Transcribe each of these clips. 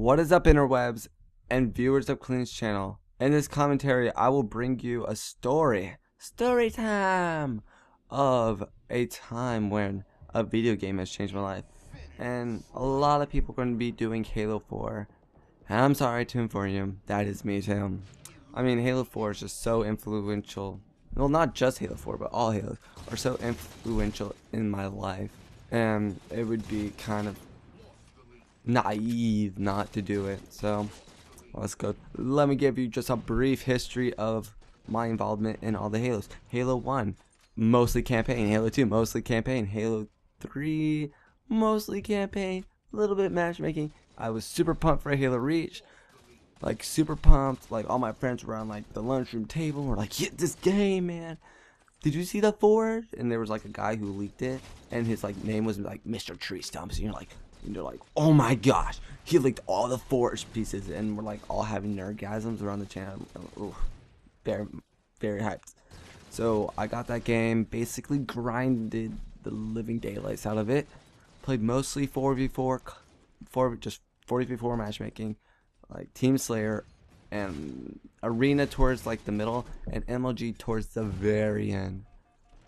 What is up, interwebs and viewers of Clean's channel? In this commentary, I will bring you a story time of a time when a video game has changed my life. And a lot of people are going to be doing Halo 4. And I'm sorry to inform you, that is me too. I mean, Halo 4 is just so influential. Well, not just Halo 4, but all Halos are so influential in my life. And it would be kind of naive not to do it. So let's go. Let me give you just a brief history of my involvement in all the Halos. Halo 1, mostly campaign. Halo 2, mostly campaign. Halo 3, mostly campaign, a little bit matchmaking. I was super pumped for Halo Reach, like super pumped. Like all my friends were around like the lunchroom table were like, "Get this game, man! Did you see the Forge?" And there was like a guy who leaked it, and his like name was like Mr. Tree Stumps. And you're like, oh my gosh, he leaked all the Forge pieces, and we're like all having nerdgasms around the channel. Ooh, very, very hyped. So I got that game, basically grinded the living daylights out of it. Played mostly 4v4, just 4v4 matchmaking, like Team Slayer, and Arena towards like the middle, and MLG towards the very end.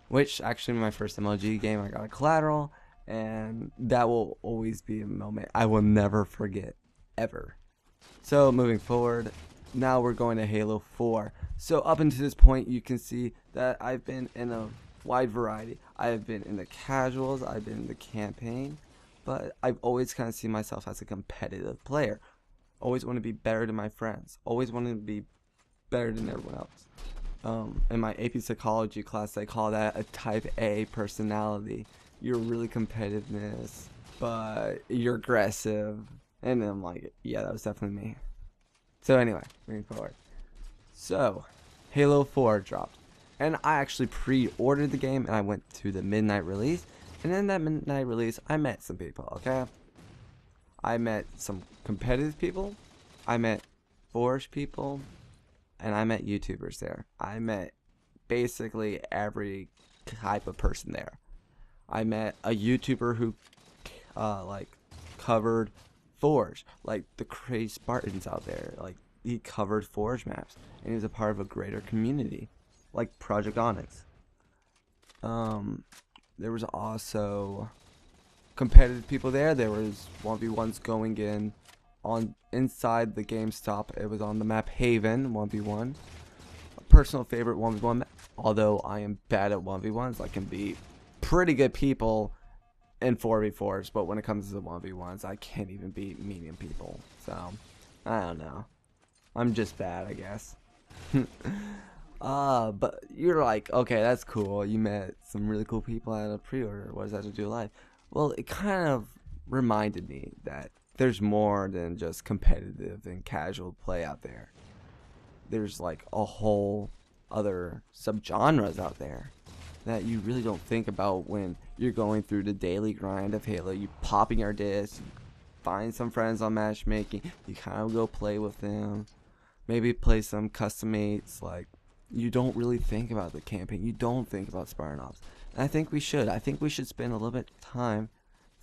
Which actually, my first MLG game, I got a collateral, and that will always be a moment I will never forget, ever. So moving forward, now we're going to Halo 4. So up until this point, you can see that I've been in a wide variety. I've been in the casuals, I've been in the campaign, but I've always kind of seen myself as a competitive player. Always want to be better than my friends. Always want to be better than everyone else. In my AP Psychology class, they call that a type A personality. You're really competitiveness, but you're aggressive. And I'm like, yeah, that was definitely me. So anyway, moving forward. So, Halo 4 dropped. And I actually pre-ordered the game, and I went to the midnight release. And in that midnight release, I met some people, okay? I met some competitive people, I met Forge people, and I met YouTubers there. I met basically every type of person there. I met a YouTuber who like covered Forge, like the crazy Spartans out there. Like he covered Forge maps, and he was a part of a greater community, like Project Onyx. There was also competitive people there. There was 1v1s going in on inside the GameStop. It was on the map Haven 1v1. A personal favorite 1v1 map. Although I am bad at 1v1s, I can beat pretty good people in 4v4s, but when it comes to the 1v1s, I can't even beat medium people. So I don't know. I'm just bad, I guess. But you're like, okay, that's cool. You met some really cool people at a pre-order. What does that have to do with life? Well, it kind of reminded me that there's more than just competitive and casual play out there. There's like a whole other subgenres out there that you really don't think about when you're going through the daily grind of Halo. You popping your disc, you find some friends on matchmaking, you kind of go play with them, maybe play some custom mates. Like, you don't really think about the campaign, you don't think about Spartan Ops. And I think we should. I think we should spend a little bit of time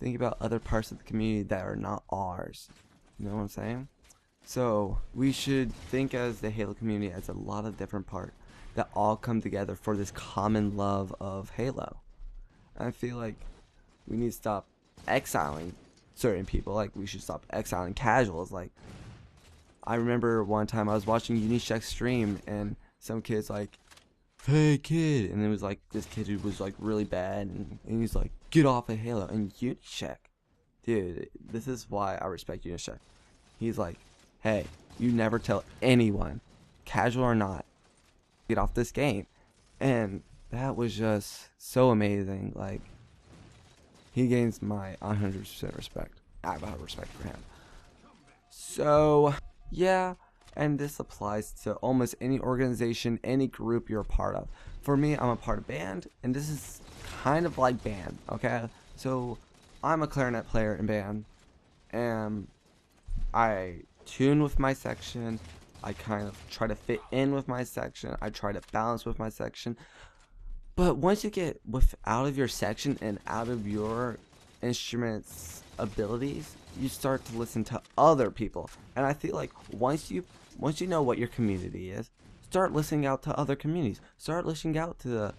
thinking about other parts of the community that are not ours. You know what I'm saying? So we should think as the Halo community as a lot of different parts that all come together for this common love of Halo. And I feel like we need to stop exiling certain people. Like, we should stop exiling casuals. Like, I remember one time I was watching Unishek's stream, and some kid's like, "Hey kid," and it was like this kid who was like really bad, and he's like, "Get off of Halo." And Unishek, dude, this is why I respect Unishek. He's like, "Hey, you never tell anyone, casual or not, get off this game." And that was just so amazing. Like, he gains my 100% respect. I have a lot of respect for him. So yeah, and this applies to almost any organization, any group you're a part of. For me, I'm a part of band, and this is kind of like band, okay? So I'm a clarinet player in band, and I tune with my section. I kind of try to fit in with my section. I try to balance with my section. But once you get out of your section and out of your instrument's abilities, you start to listen to other people. And I feel like once you know what your community is, start listening out to other communities. Start listening out to the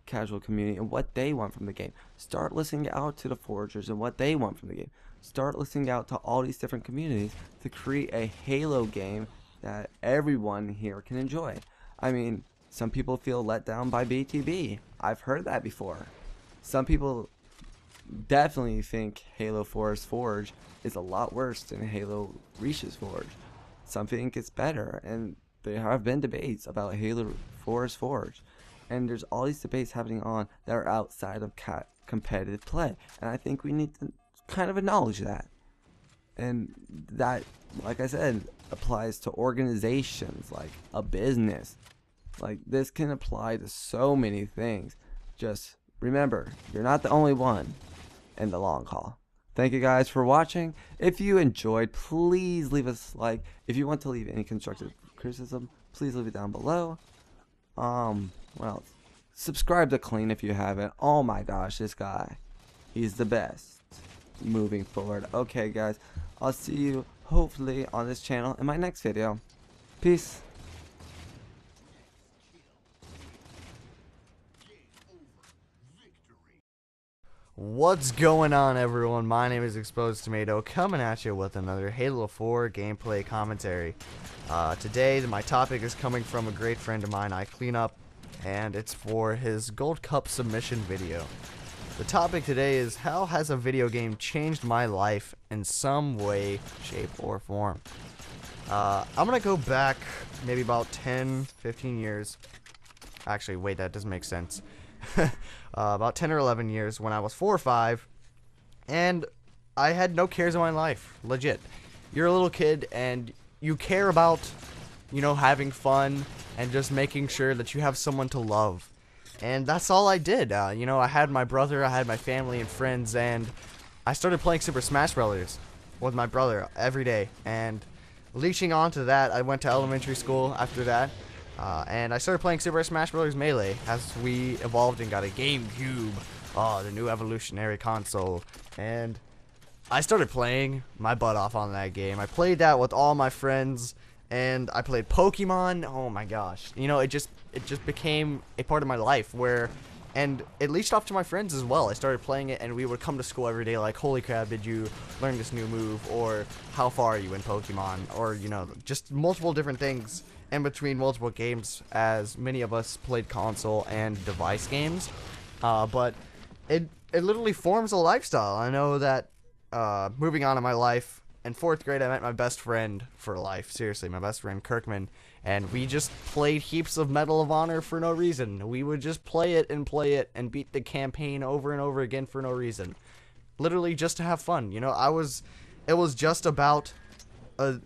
casual community and what they want from the game. Start listening out to the foragers and what they want from the game. Start listening out to all these different communities to create a Halo game that everyone here can enjoy. I mean, some people feel let down by BTB. I've heard that before. Some people definitely think Halo 4's Forge is a lot worse than Halo Reach's Forge. Some think it's better, and there have been debates about Halo 4's Forge. And there's all these debates happening on that are outside of competitive play. And I think we need to kind of acknowledge that. And that, like I said, applies to organizations, like a business. Like, this can apply to so many things. Just remember, you're not the only one in the long haul. Thank you guys for watching. If you enjoyed, please leave us a like. If you want to leave any constructive criticism, please leave it down below. What else? Subscribe to Clean if you haven't. Oh my gosh, this guy, he's the best moving forward. Okay guys, I'll see you hopefully on this channel in my next video. Peace. What's going on, everyone? My name is ExposedTomato, coming at you with another Halo 4 gameplay commentary. Today, my topic is coming from a great friend of mine I clean up, and it's for his Gold Cup submission video. The topic today is, how has a video game changed my life in some way, shape, or form? I'm gonna go back maybe about 10-15 years. Actually, wait, that doesn't make sense. About 10 or 11 years, when I was 4 or 5, and I had no cares in my life. Legit. You're a little kid and you care about, you know, having fun and just making sure that you have someone to love. And that's all I did. You know, I had my brother, I had my family and friends, and I started playing Super Smash Brothers with my brother every day. And leeching onto that, I went to elementary school after that. And I started playing Super Smash Bros. Melee as we evolved and got a GameCube, the new evolutionary console. And I started playing my butt off on that game. I played that with all my friends, and I played Pokemon. Oh my gosh, you know, it just became a part of my life and it leached off to my friends as well. I started playing it, and we would come to school every day like, holy crap, did you learn this new move? Or how far are you in Pokemon? Or, you know, just multiple different things in between multiple games, as many of us played console and device games. But it literally forms a lifestyle. I know that moving on in my life, in 4th grade I met my best friend for life. Seriously, my best friend Kirkman. And we just played heaps of Medal of Honor for no reason. We would just play it and beat the campaign over and over again for no reason. Literally just to have fun. You know, it was just about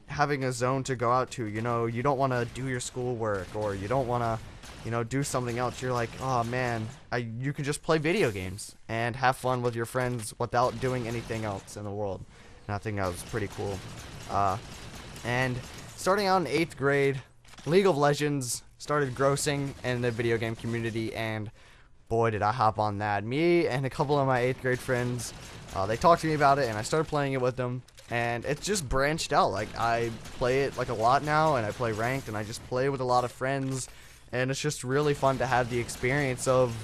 having a zone to go out to. You know, you don't want to do your schoolwork, or you don't want to, you know, do something else. You're like, oh man, you can just play video games and have fun with your friends without doing anything else in the world. And I think that was pretty cool. And starting out in 8th grade, League of Legends started grossing in the video game community, and boy did I hop on that. Me and a couple of my 8th grade friends, they talked to me about it, and I started playing it with them. And it's just branched out. Like, I play it like a lot now, and I play ranked, and I just play with a lot of friends, and it's just really fun to have the experience of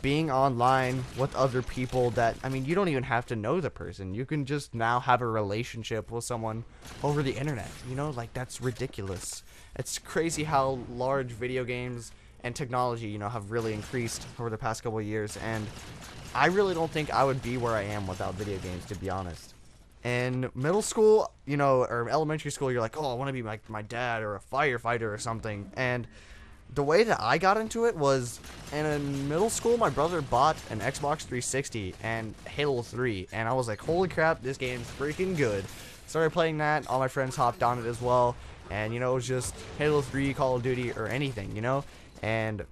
being online with other people that, I mean, you don't even have to know the person. You can just now have a relationship with someone over the internet. You know, like, that's ridiculous. It's crazy how large video games and technology, you know, have really increased over the past couple of years, and I really don't think I would be where I am without video games, to be honest. In middle school, you know, or elementary school, you're like, oh, I want to be like my dad or a firefighter or something. And the way that I got into it was, in middle school, my brother bought an Xbox 360 and Halo 3. And I was like, holy crap, this game's freaking good. Started playing that. All my friends hopped on it as well. And, you know, it was just Halo 3, Call of Duty, or anything, you know. And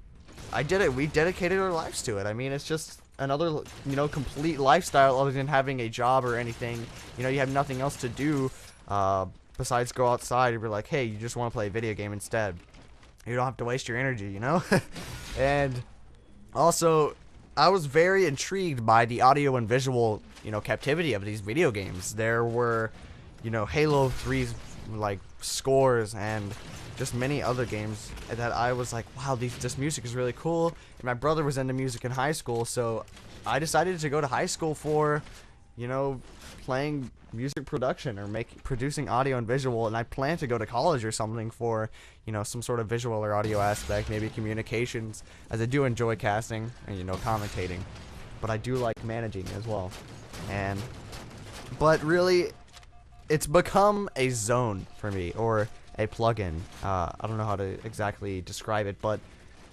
I did it. We dedicated our lives to it. I mean, it's just another, you know, complete lifestyle other than having a job or anything. You know, you have nothing else to do besides go outside and be like, hey, you just want to play a video game instead. You don't have to waste your energy, you know. And also, I was very intrigued by the audio and visual, captivity of these video games. There were, Halo 3's like scores and just many other games that I was like, wow, this music is really cool. And my brother was into music in high school, so I decided to go to high school for, playing music production or producing audio and visual, and I plan to go to college or something for, some sort of visual or audio aspect, maybe communications, as I do enjoy casting and, commentating, but I do like managing as well. But really, it's become a zone for me, or a plugin. I don't know how to exactly describe it, but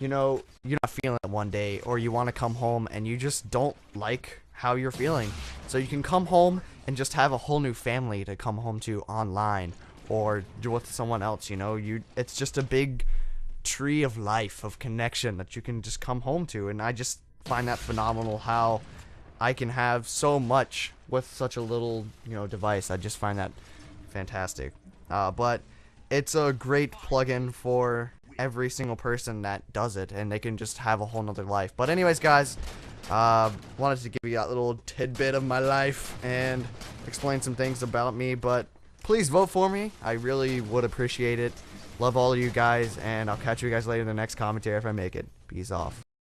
you're not feeling it one day, or you want to come home and you just don't like how you're feeling, so you can come home and just have a whole new family to come home to online, or with someone else. It's just a big tree of life, of connection that you can just come home to, and I just find that phenomenal, how I can have so much with such a little device. I just find that fantastic. But it's a great plugin for every single person that does it, and they can just have a whole nother life. But anyways, guys, wanted to give you that little tidbit of my life and explain some things about me, but please vote for me. I really would appreciate it. Love all of you guys, and I'll catch you guys later in the next commentary if I make it. Peace off.